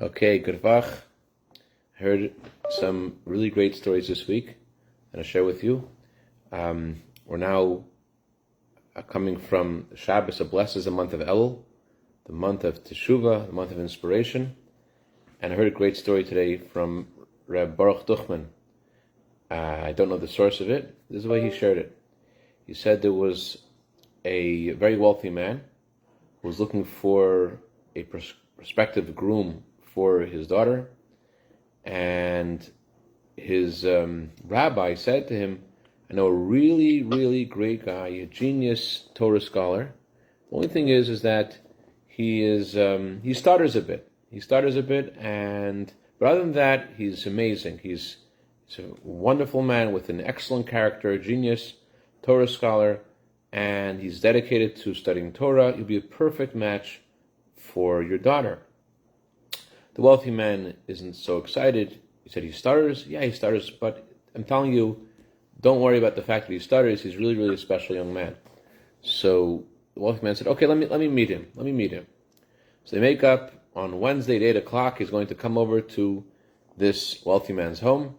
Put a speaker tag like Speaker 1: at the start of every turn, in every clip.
Speaker 1: Okay, good vach. I heard some really great stories this week, and I'll share with you. We're now coming from Shabbos that blesses the month of Elul, the month of Teshuvah, the month of inspiration. And I heard a great story today from Reb Baruch Duchman. I don't know the source of it. This is the way he shared it. He said there was a very wealthy man who was looking for a prospective groom for his daughter, and his rabbi said to him, I know a really, really great guy, a genius Torah scholar. The only thing is that he stutters a bit. But other than that, he's amazing. He's a wonderful man with an excellent character, a genius Torah scholar, and he's dedicated to studying Torah. He'll be a perfect match for your daughter. The wealthy man isn't so excited. He said he stutters. Yeah, he stutters, but I'm telling you, don't worry about the fact that he stutters. He's really, really a special young man. So the wealthy man said, okay, let me meet him. So they make up on Wednesday at 8 o'clock. He's going to come over to this wealthy man's home.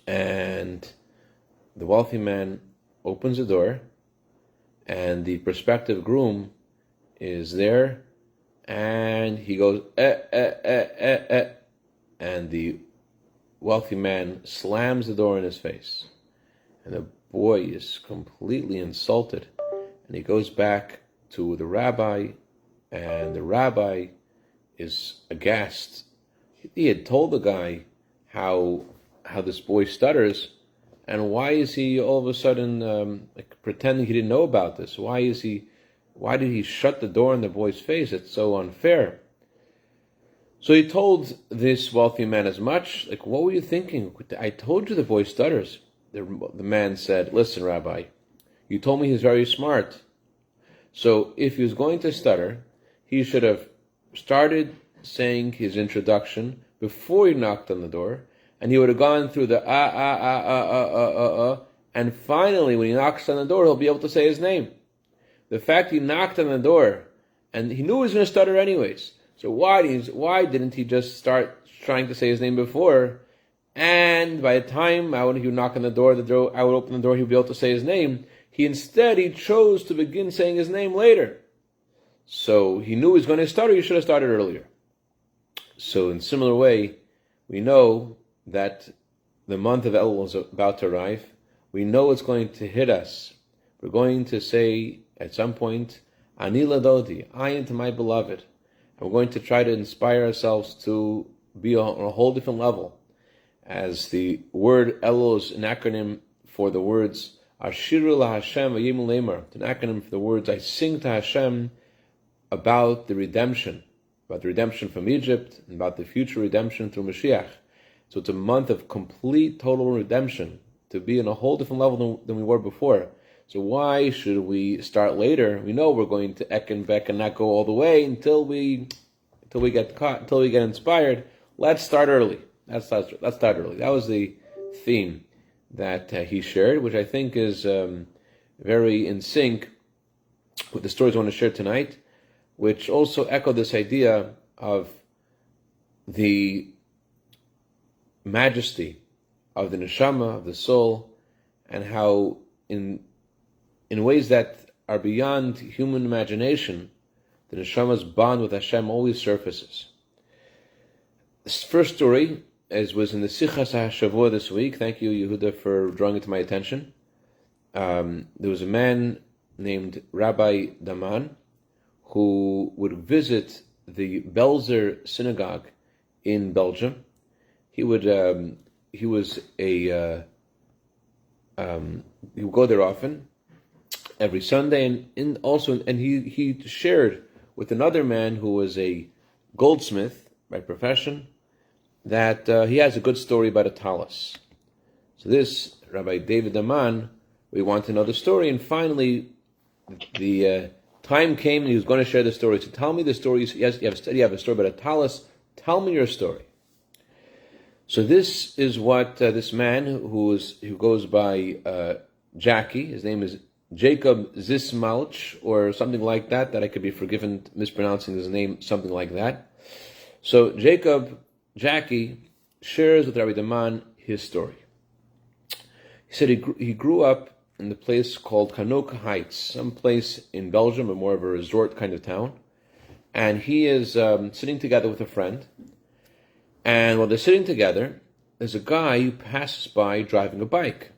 Speaker 1: And the wealthy man opens the door, and the prospective groom is there, and he goes, and the wealthy man slams the door in his face. And the boy is completely insulted. And he goes back to the rabbi, and the rabbi is aghast. He had told the guy how this boy stutters, and why is he all of a sudden pretending he didn't know about this? Why did he shut the door in the boy's face? It's so unfair. So he told this wealthy man as much. Like, what were you thinking? I told you the boy stutters. The man said, listen, Rabbi, you told me he's very smart. So if he was going to stutter, he should have started saying his introduction before he knocked on the door, and he would have gone through the and finally, when he knocks on the door, he'll be able to say his name. The fact he knocked on the door, and he knew he was going to stutter anyways. So why didn't he just start trying to say his name before? And by the time he would knock on the door, I would open the door, he would be able to say his name. He chose to begin saying his name later. So he knew he was going to stutter. He should have started earlier. So in similar way, we know that the month of Elul is about to arrive. We know it's going to hit us. We're going to say at some point, Ani ladodi, I am to my beloved. And we're going to try to inspire ourselves to be on a whole different level. As the word Elul is an acronym for the words Ashiru la Hashem v'yimu lemar. It's an acronym for the words I sing to Hashem about the redemption from Egypt, and about the future redemption through Mashiach. So it's a month of complete, total redemption, to be on a whole different level than we were before. So why should we start later? We know we're going to ek and beck and not go all the way until we get caught, until we get inspired. Let's start early. Let's start early. That was the theme that he shared, which I think is very in sync with the stories I want to share tonight, which also echo this idea of the majesty of the neshama, of the soul, and how in ways that are beyond human imagination, the neshama's bond with Hashem always surfaces. This first story was in the Sichas HaShavua this week. Thank you, Yehuda, for drawing it to my attention. There was a man named Rabbi Daman who would visit the Belzer synagogue in Belgium. He would go there often, every Sunday, and he shared with another man who was a goldsmith by profession that he has a good story about a talus. So this Rabbi David Daman, we want to know the story, and finally the time came and he was going to share the story. So tell me the story. Yes, you have a story about a talus. Tell me your story. So this is what this man who goes by Jackie, his name is Jacob Zismalch, or something like that I could be forgiven mispronouncing his name, something like that. So Jackie, shares with Rabbi Daman his story. He said he grew up in the place called Canoka Heights, some place in Belgium, but more of a resort kind of town. And he is sitting together with a friend. And while they're sitting together, there's a guy who passes by driving a bike.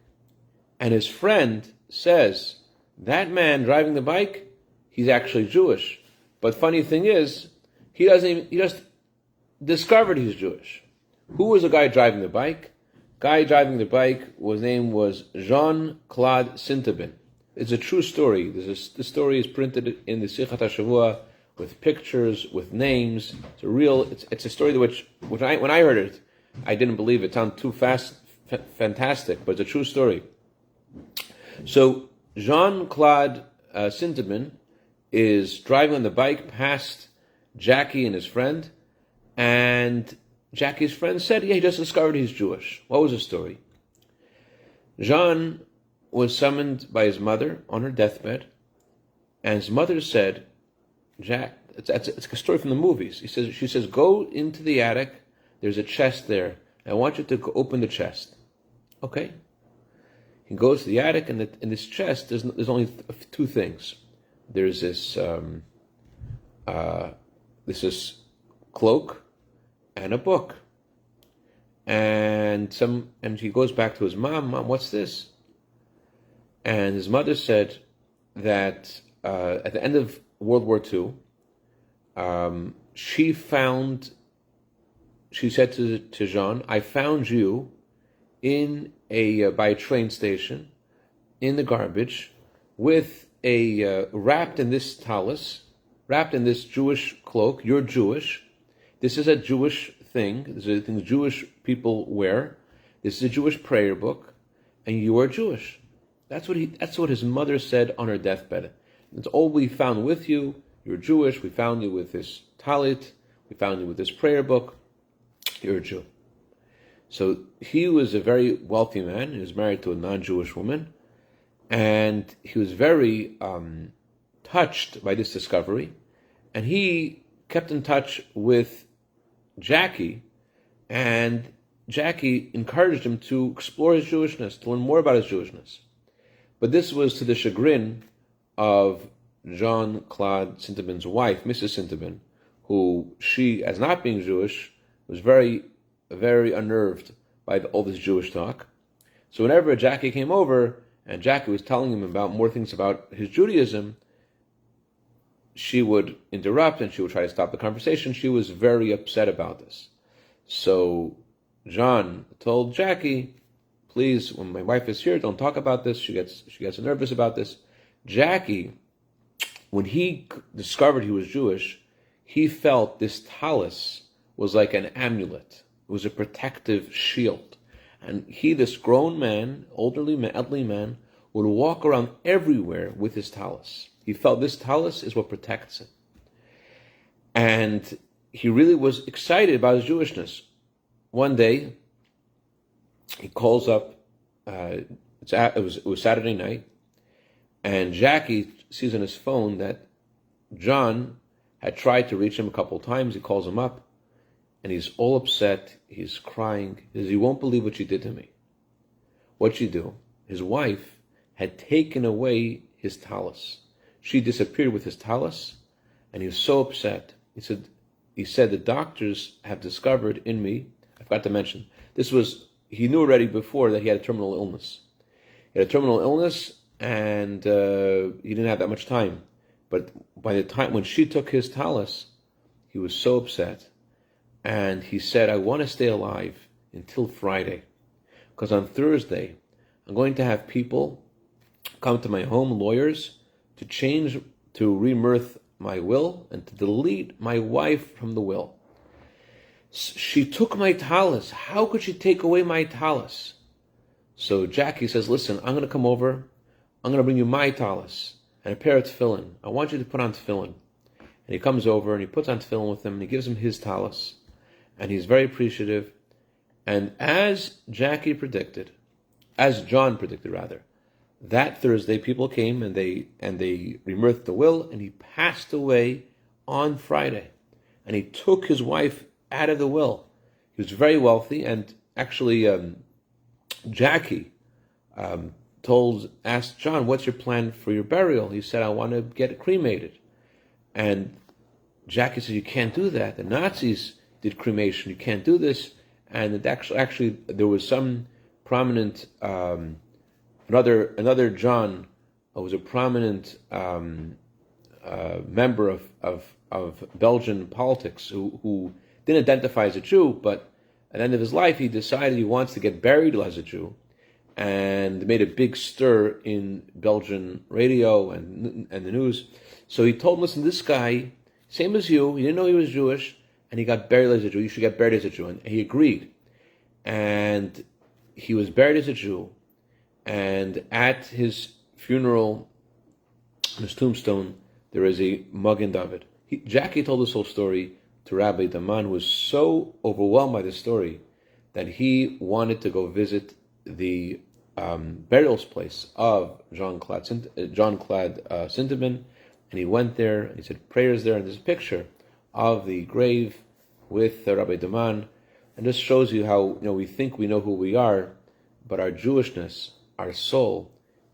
Speaker 1: And his friend says, that man driving the bike, he's actually Jewish. But funny thing is, he just discovered he's Jewish. Who was the guy driving the bike? Guy driving the bike, his name was Jean-Claude Sintabin. It's a true story. The story is printed in the Sichat HaShavua with pictures, with names. It's a story which when I heard it, I didn't believe it. It sounded too fantastic, but it's a true story. So Jean-Claude Sintabin is driving on the bike past Jackie and his friend, and Jackie's friend said, he just discovered he's Jewish. What was the story? Jean was summoned by his mother on her deathbed, and his mother said, Jack, it's a story from the movies. She says, go into the attic, there's a chest there, I want you to open the chest. Okay. He goes to the attic, and in this chest, there's only two things. There's this cloak and a book. And he goes back to his mom, what's this? And his mother said that at the end of World War II, she said to Jean, I found you by a train station in the garbage with wrapped in this talus, wrapped in this Jewish cloak. You're Jewish. This is a Jewish thing. This is a thing Jewish people wear. This is a Jewish prayer book, and you are Jewish. That's what his mother said on her deathbed. It's all we found with you. You're Jewish. We found you with this talit. We found you with this prayer book. You're a Jew. So he was a very wealthy man. He was married to a non-Jewish woman, and he was very touched by this discovery, and he kept in touch with Jackie, and Jackie encouraged him to explore his Jewishness, to learn more about his Jewishness. But this was to the chagrin of Jean-Claude Sintabin's wife, Mrs. Sintabin, who she, as not being Jewish, was very, very unnerved by all this Jewish talk. So whenever Jackie came over, and Jackie was telling him about more things about his Judaism, she would interrupt and she would try to stop the conversation. She was very upset about this. So John told Jackie, please, when my wife is here, don't talk about this. She gets nervous about this. Jackie, when he discovered he was Jewish, he felt this talus was like an amulet. It was a protective shield. And he, this grown man, elderly man, would walk around everywhere with his talus. He felt this talus is what protects him. And he really was excited about his Jewishness. One day, he calls up, it was Saturday night, and Jackie sees on his phone that John had tried to reach him a couple of times. He calls him up, and he's all upset. He's crying. He says, you won't believe what you did to me. What'd she do? His wife had taken away his talus. She disappeared with his talus, and he was so upset. He said, the doctors have discovered in me, I forgot to mention, he knew already before that he had a terminal illness. He had a terminal illness, and he didn't have that much time. But by the time when she took his talus, he was so upset. And he said, I want to stay alive until Friday. Because on Thursday, I'm going to have people come to my home, lawyers, to remirth my will and to delete my wife from the will. She took my talus. How could she take away my talus? So Jackie says, listen, I'm going to come over. I'm going to bring you my talus and a pair of tefillin. I want you to put on tefillin. And he comes over and he puts on tefillin with him and he gives him his talus. And he's very appreciative. And as John predicted, that Thursday people came and they remirthed the will, and he passed away on Friday. And he took his wife out of the will. He was very wealthy, and actually Jackie asked John, "What's your plan for your burial?" He said, "I want to get cremated." And Jackie said, "You can't do that. The Nazis did cremation. You can't do this." And it actually there was some prominent another John was a prominent member of Belgian politics who didn't identify as a Jew, but at the end of his life he decided he wants to get buried as a Jew, and made a big stir in Belgian radio and the news. So he told him, "Listen, this guy, same as you, he didn't know he was Jewish, and he got buried as a Jew. You should get buried as a Jew." And he agreed. And he was buried as a Jew. And at his funeral, on his tombstone, there is a Magen David. Jackie told this whole story to Rabbi Daman, who was so overwhelmed by this story that he wanted to go visit the burial place of Jean-Claude Sinterman, and he went there and he said prayers there, and there's a picture of the grave with Rabbi Daman, and this shows you how we think we know who we are, but our Jewishness, our soul,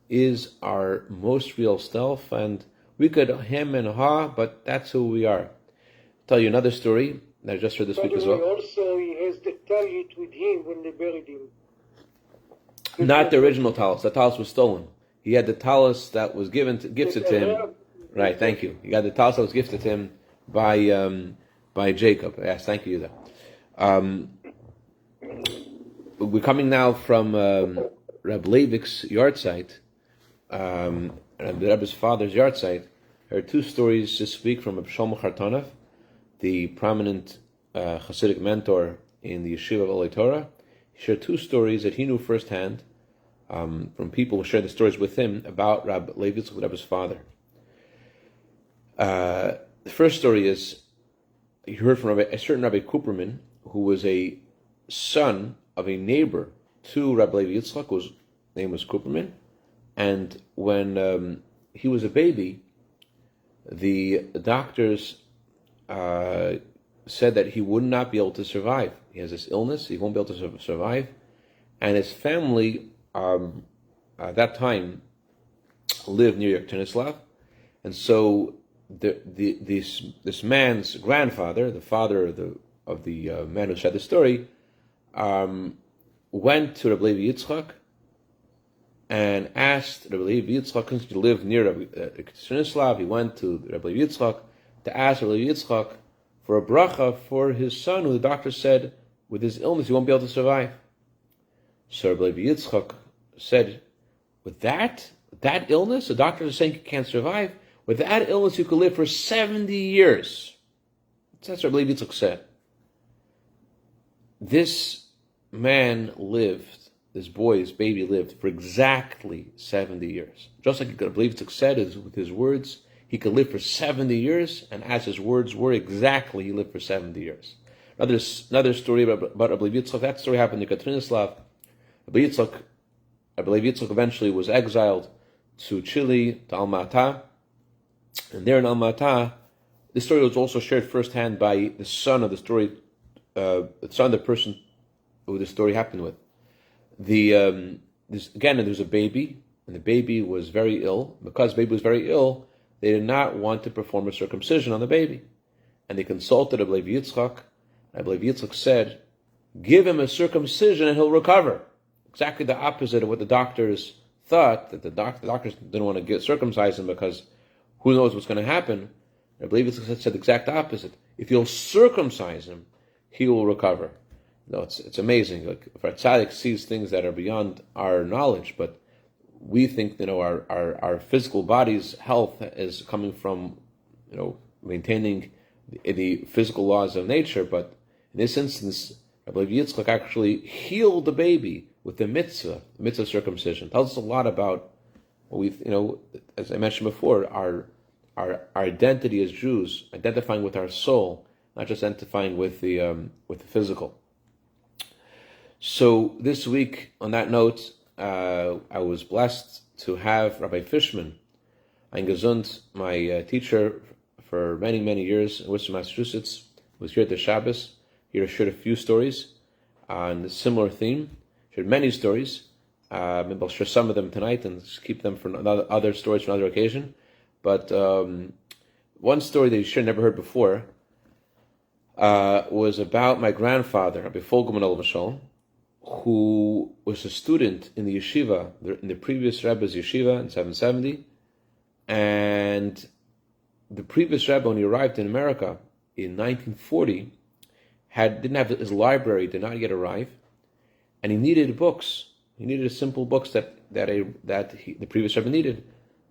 Speaker 1: is our most real self, and we could hem and haw, but that's who we are. I'll tell you another story that I just heard this week as well.
Speaker 2: Also, he has the talit with him when they buried him.
Speaker 1: Not the original talus. The talus was stolen. He had the talus that was gifted to him. Right, thank you. He got the talus that was gifted to him by Jacob. Yes, thank you. We're coming now from Reb Leivik's yard site, the Rebbe's father's yard site. I heard two stories this week from Reb Shlomo Chartonoff, the prominent Hasidic mentor in the Yeshiva of Olei Torah. He shared two stories that he knew firsthand from people who shared the stories with him about Rabbi Levi's, the Rebbe's father. The first story is he heard from a certain Rabbi Cooperman, who was a son of a neighbor to Rabbi Levi Yitzchak, whose name was Cooperman. And when he was a baby, the doctors said that he would not be able to survive. He has this illness, he won't be able to survive. And his family, at that time, lived near Yertenislav. And so this man's grandfather, the father of the man who shared the story, went to Rabbi Levi Yitzchak and asked Rabbi Levi Yitzchak to live near Yertenislav. He went to Rabbi Levi Yitzchak to ask Rabbi Levi Yitzchak for a bracha for his son, who the doctor said with his illness he won't be able to survive. So Rabbi Levi Yitzchak said, with that illness, the doctors are saying you can't survive. With that illness, you could live for 70 years. That's what Rabbi Levi Yitzchak said. This man lived, this baby lived for exactly 70 years. Just like Rabbi Levi Yitzchak said with his words, he could live for 70 years, and as his words were exactly, he lived for 70 years. Another story about Rabbi Levi Yitzchak. That story happened in Katrinaslav. Rabbi Levi Yitzchak eventually was exiled to Chile, to Alma-Ata. And there in Alma-Ata, this story was also shared firsthand by the son of the story, the son of the person who the story happened with. There was a baby, and the baby was very ill. Because the baby was very ill, they did not want to perform a circumcision on the baby. And they consulted Rabbi Levi Yitzchak. Rabbi Levi Yitzchak said, give him a circumcision and he'll recover. Exactly the opposite of what the doctors thought, that the doctors didn't want to circumcise him because who knows what's going to happen. Rabbi Levi Yitzchak said the exact opposite. If you'll circumcise him, he will recover. No, it's amazing. Like, if our tzaddik sees things that are beyond our knowledge, but we think our physical body's health is coming from maintaining the physical laws of nature. But in this instance, Rabbi Levi Yitzchak actually healed the baby with the mitzvah of circumcision. It tells us a lot about what we, as I mentioned before, our identity as Jews, identifying with our soul, not just identifying with the physical. So this week, on that note, I was blessed to have Rabbi Fishman, ein gesund, my teacher for many, many years in Worcester, Massachusetts, was here at the Shabbos. He shared a few stories on a similar theme. Shared many stories. Maybe I'll share some of them tonight and just keep them for other stories for another occasion. But one story that you should have never heard before was about my grandfather, Rabbi Moshe, who was a student in the yeshiva, in the previous Rebbe's yeshiva in 770. And the previous Rebbe, when he arrived in America in 1940, didn't have his library, did not yet arrive, and he needed books. He needed simple books that the previous Rebbe needed.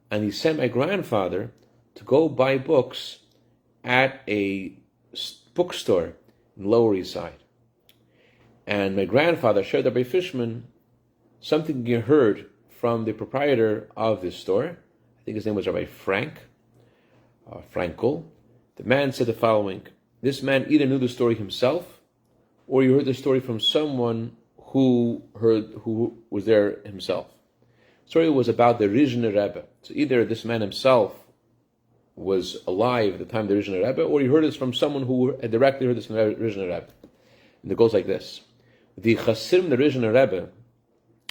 Speaker 1: And he sent my grandfather to go buy books at a bookstore in Lower East Side. And my grandfather shared with Rabbi Fishman something he heard from the proprietor of this store. I think his name was Rabbi Frankel. The man said the following: this man either knew the story himself, or he heard the story from someone who was there himself. The story was about the Rizhner Rebbe. So either this man himself was alive at the time of the Rizhner Rebbe, or he heard this from someone who had directly heard this from the Rizhner Rebbe. And it goes like this: the Chassidim, the Rizhner Rebbe,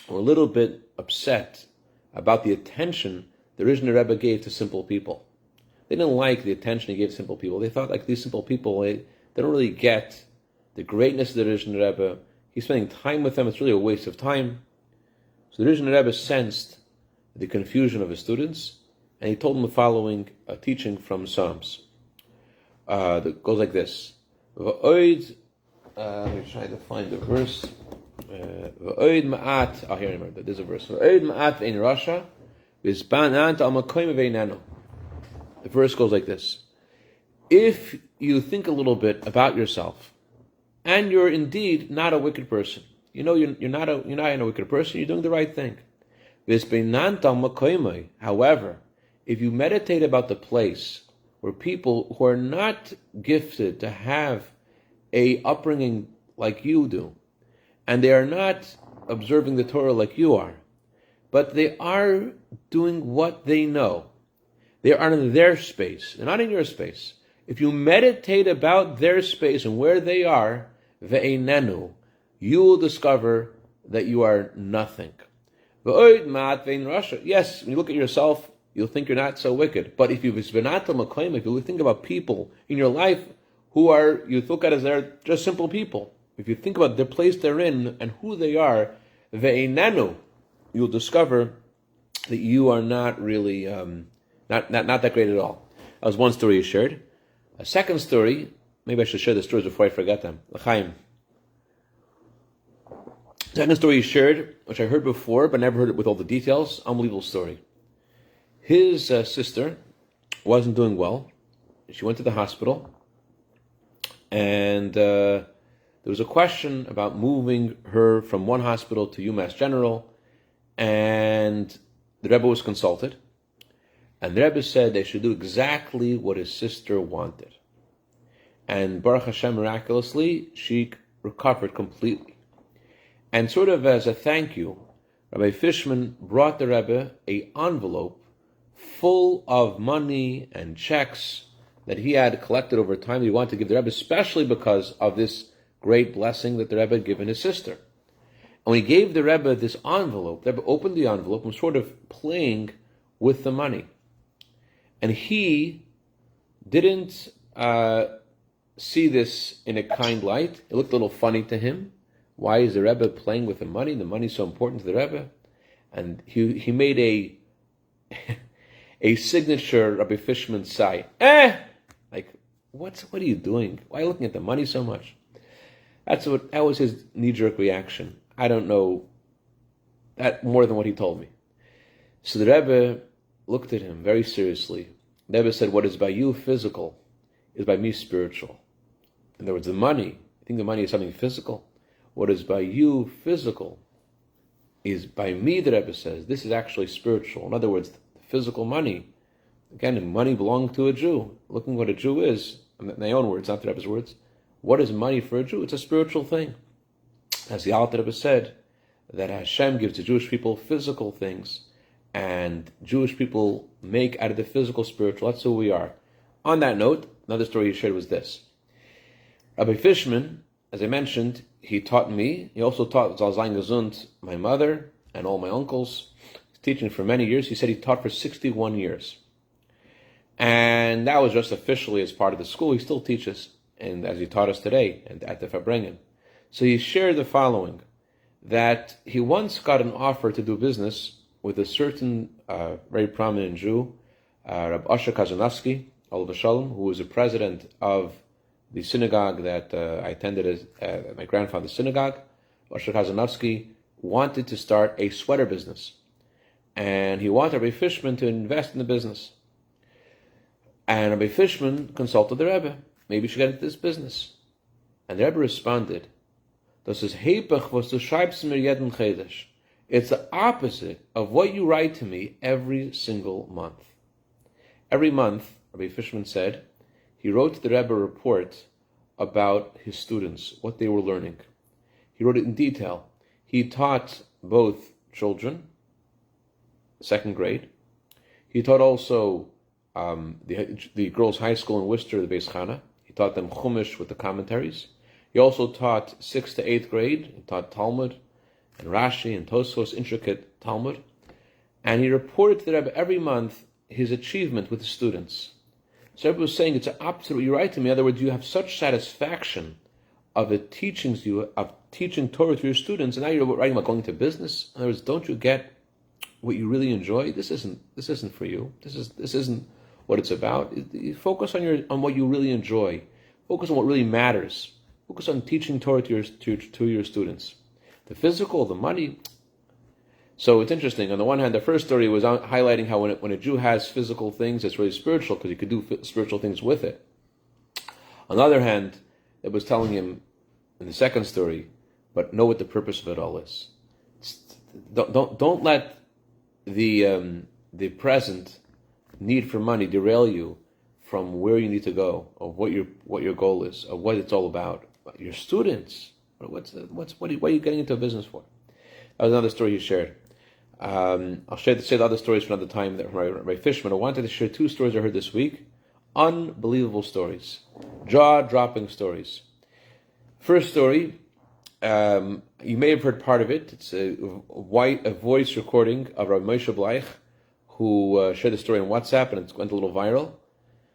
Speaker 1: were a little bit upset about the attention the Rizhner Rebbe gave to simple people. They didn't like the attention he gave to simple people. They thought like these simple people, they don't really get the greatness of the Rizhner Rebbe. He's spending time with them, it's really a waste of time. So the Rizhner Rebbe sensed the confusion of his students, and he told them the following teaching from Psalms. That goes like this. Let me try to find the verse. Here I remember. There's a verse. The verse goes like this: if you think a little bit about yourself, and you're indeed not a wicked person, you're not a wicked person, you're doing the right thing. However, if you meditate about the place where people who are not gifted to have a upbringing like you do, and they are not observing the Torah like you are, but they are doing what they know. They are in their space. They're not in your space. If you meditate about their space and where they are, ve'einenu, you will discover that you are nothing. Yes, when you look at yourself, you'll think you're not so wicked. But if you think about people in your life you look at as they're just simple people, if you think about the place they're in and who they are, ve'einenu, you'll discover that you are not really not that great at all. That was one story he shared. A second story, maybe I should share the stories before I forget them. L'chaim. Second story he shared, which I heard before, but never heard it with all the details. Unbelievable story. His sister wasn't doing well. She went to the hospital, and there was a question about moving her from one hospital to UMass General, and the Rebbe was consulted, and the Rebbe said they should do exactly what his sister wanted. And Baruch Hashem, miraculously, she recovered completely. And sort of as a thank you, Rabbi Fishman brought the Rebbe an envelope full of money and checks that he had collected over time that he wanted to give the Rebbe, especially because of this great blessing that the Rebbe had given his sister. And when he gave the Rebbe this envelope, the Rebbe opened the envelope and was sort of playing with the money. And he didn't see this in a kind light. It looked a little funny to him. Why is the Rebbe playing with the money? The money's so important to the Rebbe. And he made a signature Rabbi Fishman sigh. Like, what are you doing? Why are you looking at the money so much? That was his knee-jerk reaction. I don't know that more than what he told me. So the Rebbe looked at him very seriously. The Rebbe said, what is by you physical is by me spiritual. In other words, the money, you think the money is something physical? What is by you physical is by me, the Rebbe says. This is actually spiritual. In other words, the physical money. Again, money belonged to a Jew. Looking what a Jew is, in my own words, not the Rebbe's words. What is money for a Jew? It's a spiritual thing. As the Alter Rebbe said, that Hashem gives to Jewish people physical things, and Jewish people make out of the physical spiritual. That's who we are. On that note, another story he shared was this. Rabbi Fishman as I mentioned, he taught me. He also taught Zal Zayin Gesund, my mother, and all my uncles. He's teaching for many years. He said he taught for 61 years. And that was just officially as part of the school. He still teaches, and as he taught us today at the farbrengen. So he shared the following, that he once got an offer to do business with a certain very prominent Jew, Rabbi Kazanowski, shalom, who was the president of the synagogue that I attended at my grandfather's synagogue. Rabbi Kazanowski wanted to start a sweater business, and he wanted Rabbi Fishman to invest in the business. And Rabbi Fishman consulted the Rebbe, maybe you should get into this business. And the Rebbe responded, "Das ist Hepech, was du schreibst mir jeden Chedesh." It's the opposite of what you write to me every single month. Every month, Rabbi Fishman said, he wrote to the Rebbe a report about his students, what they were learning. He wrote it in detail. He taught both children, second grade. He taught also the girls' high school in Worcester, the Beis Chana. He taught them Chumash with the commentaries. He also taught 6th to 8th grade. He taught Talmud and Rashi and Tosfos, intricate Talmud. And he reported to the Rebbe every month his achievement with the students. So Rebbe was saying, it's the opposite of what you write to me. In other words, you have such satisfaction of the teachings of teaching Torah to your students, and now you're writing about going to business. In other words, don't you get what you really enjoy? This isn't for you. This isn't what it's about. You focus on what you really enjoy. Focus on what really matters. Focus on teaching Torah to your students. The physical, the money. So it's interesting. On the one hand, the first story was highlighting how when a Jew has physical things, it's really spiritual because he could do spiritual things with it. On the other hand, it was telling him in the second story, but know what the purpose of it all is. Don't let the present need for money derail you from where you need to go, of what your goal is, of what it's all about. Your students, what are you getting into a business for? That was another story he shared. I'll say the other stories for another time. That Rabbi Fishman. I wanted to share 2 stories I heard this week. Unbelievable stories, jaw-dropping stories. First story, you may have heard part of it. It's a voice recording of Rabbi Moshe Levin, who shared the story on WhatsApp, and it went a little viral.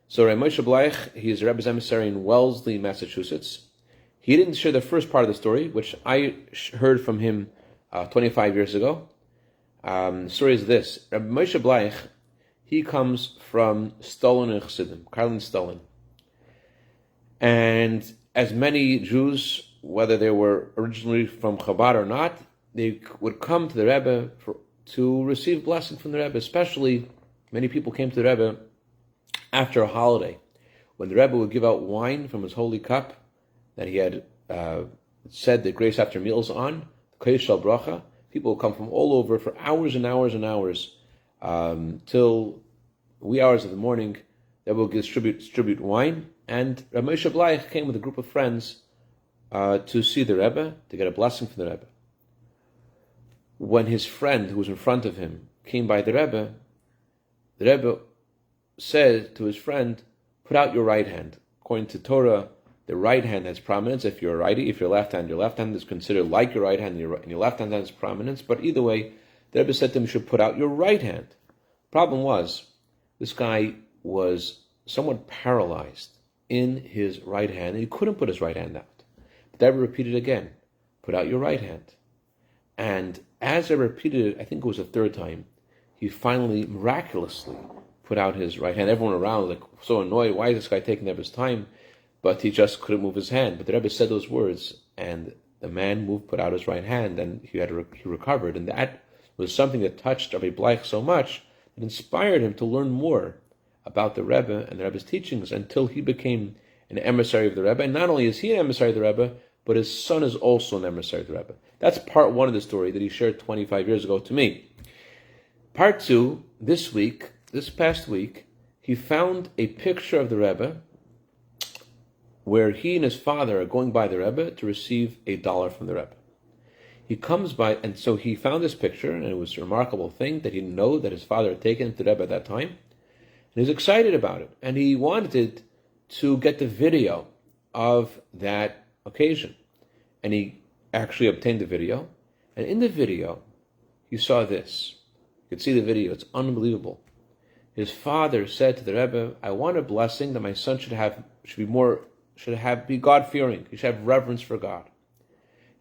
Speaker 1: So Rabbi Moshe Levin, he's a Rebbe's emissary in Wellesley, Massachusetts. He didn't share the first part of the story, which I heard from him 25 years ago. The story is this. Rabbi Moshe Levin, he comes from Stolin and Chassidim, Karlin Stolin. And as many Jews, whether they were originally from Chabad or not, they would come to the Rebbe to receive blessing from the Rebbe. Especially, many people came to the Rebbe after a holiday, when the Rebbe would give out wine from his holy cup that he had said the grace after meals on, Cashapp bracha. People would come from all over for hours and hours and hours, till wee hours of the morning. They will distribute wine. And Rabbi Moshe Levin came with a group of friends to see the Rebbe, to get a blessing from the Rebbe. When his friend, who was in front of him, came by the Rebbe said to his friend, "Put out your right hand." According to Torah, the right hand has prominence. If you're a righty, if you're left hand, your left hand is considered like your right hand, and your left hand has prominence. But either way, the Rebbe said to him, "You should put out your right hand." Problem was, this guy was somewhat paralyzed in his right hand, and he couldn't put his right hand out. But the Rebbe repeated again, "Put out your right hand." And as I repeated it, I think it was the 3rd time, he finally, miraculously, put out his right hand. Everyone around was so annoyed, why is this guy taking up his time? But he just couldn't move his hand. But the Rebbe said those words, and the man put out his right hand, and he recovered. And that was something that touched Rabbi Bleich so much, that inspired him to learn more about the Rebbe and the Rebbe's teachings, until he became an emissary of the Rebbe. And not only is he an emissary of the Rebbe, but his son is also an emissary of the Rebbe. That's part 1 of the story that he shared 25 years ago to me. Part 2, this past week, he found a picture of the Rebbe where he and his father are going by the Rebbe to receive $1 from the Rebbe. He comes by, and so he found this picture, and it was a remarkable thing that he didn't know that his father had taken it to the Rebbe at that time. And he was excited about it, and he wanted to get the video of that occasion. and he actually obtained the video. And in the video, he saw this. You could see the video. It's unbelievable. His father said to the Rebbe, "I want a blessing that my son should be God-fearing. He should have reverence for God.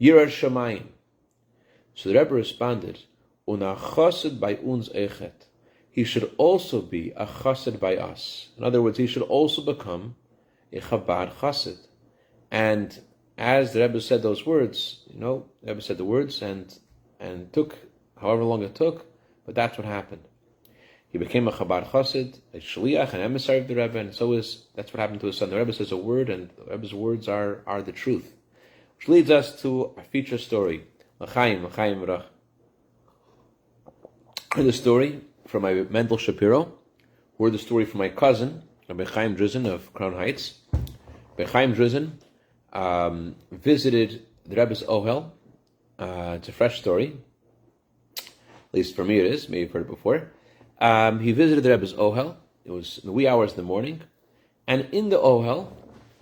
Speaker 1: Yiras Shamayim." So the Rebbe responded, "Una chassid by uns echet." He should also be a chassid by us. In other words, he should also become a Chabad chassid. And as the Rebbe said those words, the Rebbe said the words and took however long it took, but that's what happened. He became a Chabad chassid, a shliach, an emissary of the Rebbe, and that's what happened to his son. The Rebbe says a word, and the Rebbe's words are the truth. Which leads us to a feature story. L'chaim Rach. I heard the story from my Mendel Shapiro, heard the story from my cousin, Rabbi Chaim Drizin of Crown Heights. Rabbi Chaim Drizin visited the Rebbe's Ohel. It's a fresh story. At least for me it is. Maybe you've heard it before. He visited the Rebbe's Ohel. It was in the wee hours in the morning. And in the Ohel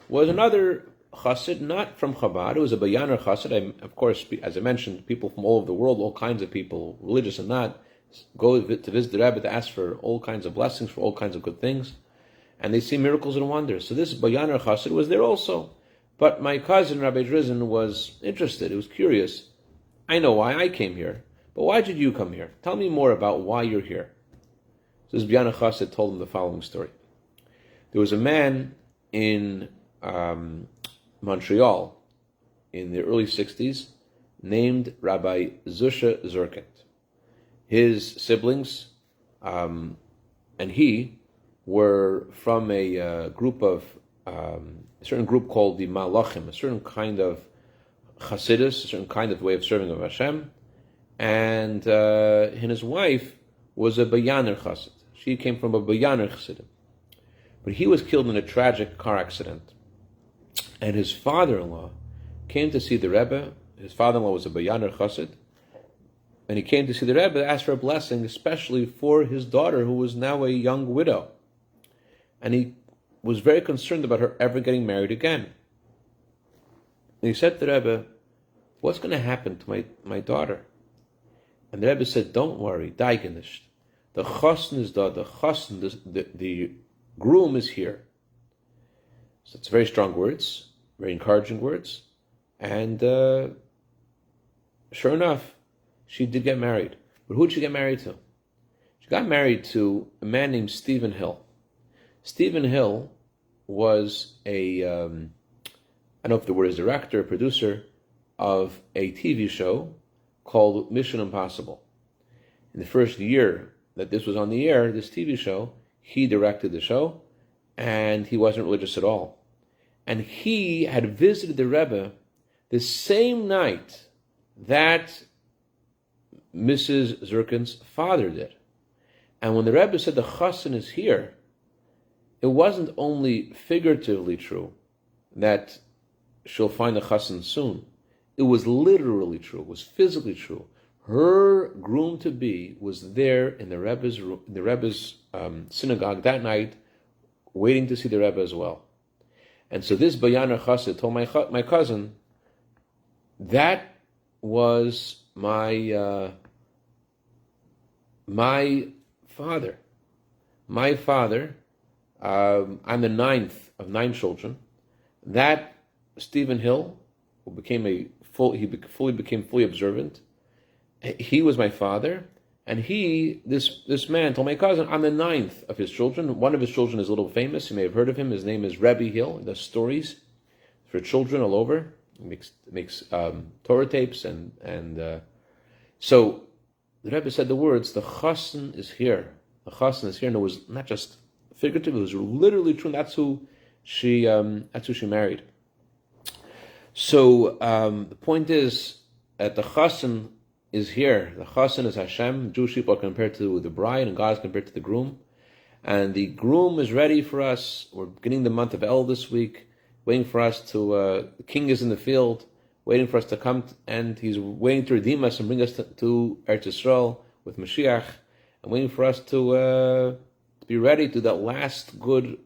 Speaker 1: was another chassid, not from Chabad. It was a Bayaner chassid. Of course, as I mentioned, people from all over the world, all kinds of people, religious and not, go to visit the Rebbe to ask for all kinds of blessings, for all kinds of good things. And they see miracles and wonders. So this Bayaner chassid was there also. But my cousin, Rabbi Drizin, was interested. He was curious. I know why I came here. But why did you come here? Tell me more about why you're here. So this Bayaner chassid told him the following story. There was a man in Montreal in the early 60s named Rabbi Zusha Zurkent. His siblings and he were from a certain group called the Malachim, a certain kind of chassidus, a certain kind of way of serving of Hashem. And his wife was a Bayaner chassid. She came from a Bayaner chassidim. But he was killed in a tragic car accident. And his father-in-law came to see the Rebbe. His father-in-law was a Bayaner chassid. And he came to see the Rebbe to ask for a blessing, especially for his daughter, who was now a young widow. And he was very concerned about her ever getting married again. And he said to the Rebbe, "What's going to happen to my daughter?" And the Rebbe said, "Don't worry, daigenisht. The chassan is da, the groom is here." So it's very strong words, very encouraging words. And sure enough, she did get married. But who did she get married to? She got married to a man named Stephen Hill. Stephen Hill was I don't know if the word is director or producer, of a TV show called Mission Impossible. In the first year that this was on the air, this TV show, he directed the show, and he wasn't religious at all. And he had visited the Rebbe the same night that Mrs. Zurkent's father did. And when the Rebbe said the chassan is here, it wasn't only figuratively true that she'll find the chassan soon. It was literally true. It was physically true. Her groom-to-be was there in the Rebbe's synagogue that night, waiting to see the Rebbe as well. And so this Bayaner chassid told my cousin, that was my father. My father, I'm the ninth of 9 children. That Stephen Hill, who became fully observant, he was my father, and this man told my cousin, I'm the 9th of his children. One of his children is a little famous. You may have heard of him. His name is Rabbi Hill. He does stories for children all over. He makes Torah tapes, and so the Rebbe said the words, the chassan is here. The chassan is here, and it was not just figurative, it was literally true, and that's who she married. So the point is that the chassan is here. The chassan is Hashem. Jewish people are compared to the bride, and God is compared to the groom. And the groom is ready for us. We're beginning the month of El this week, waiting for us to, the king is in the field, waiting for us to come, and he's waiting to redeem us and bring us to Eretz Yisrael with Mashiach, and waiting for us to be ready to that last good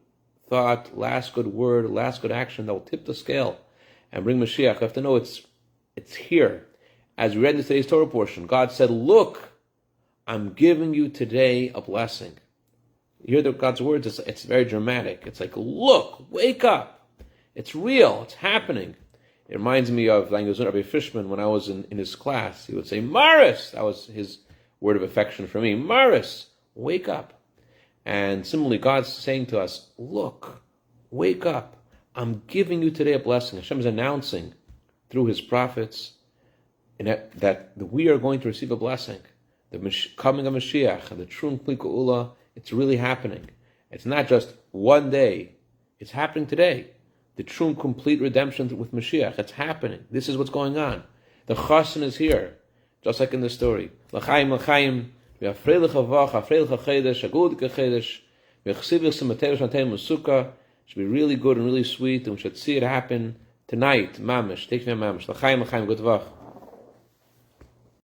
Speaker 1: thought, last good word, last good action that will tip the scale and bring Mashiach. You have to know it's It's here. As we read in today's Torah portion, God said, look, I'm giving you today a blessing. You hear God's words, it's very dramatic. It's like, look, wake up. It's real, it's happening. It reminds me of Rabbi Fishman when I was in his class. He would say, Maris! That was his word of affection for me. Maris, wake up. And similarly, God's saying to us, look, wake up. I'm giving you today a blessing. Hashem is announcing through his prophets that we are going to receive a blessing. The coming of Mashiach, the true and complete Geula, it's really happening. It's not just one day. It's happening today. The true and complete redemption with Mashiach, it's happening. This is what's going on. The chassan is here, just like in the story. L'chaim, l'chaim, v'afreilich havach, afreilich hachedesh, agud kechedesh, v'chsivich simatev shanteim musukah. It should be really good and really sweet, and we should see it happen tonight. Mamish, take me mamish. L'chaim, l'chaim, good vach.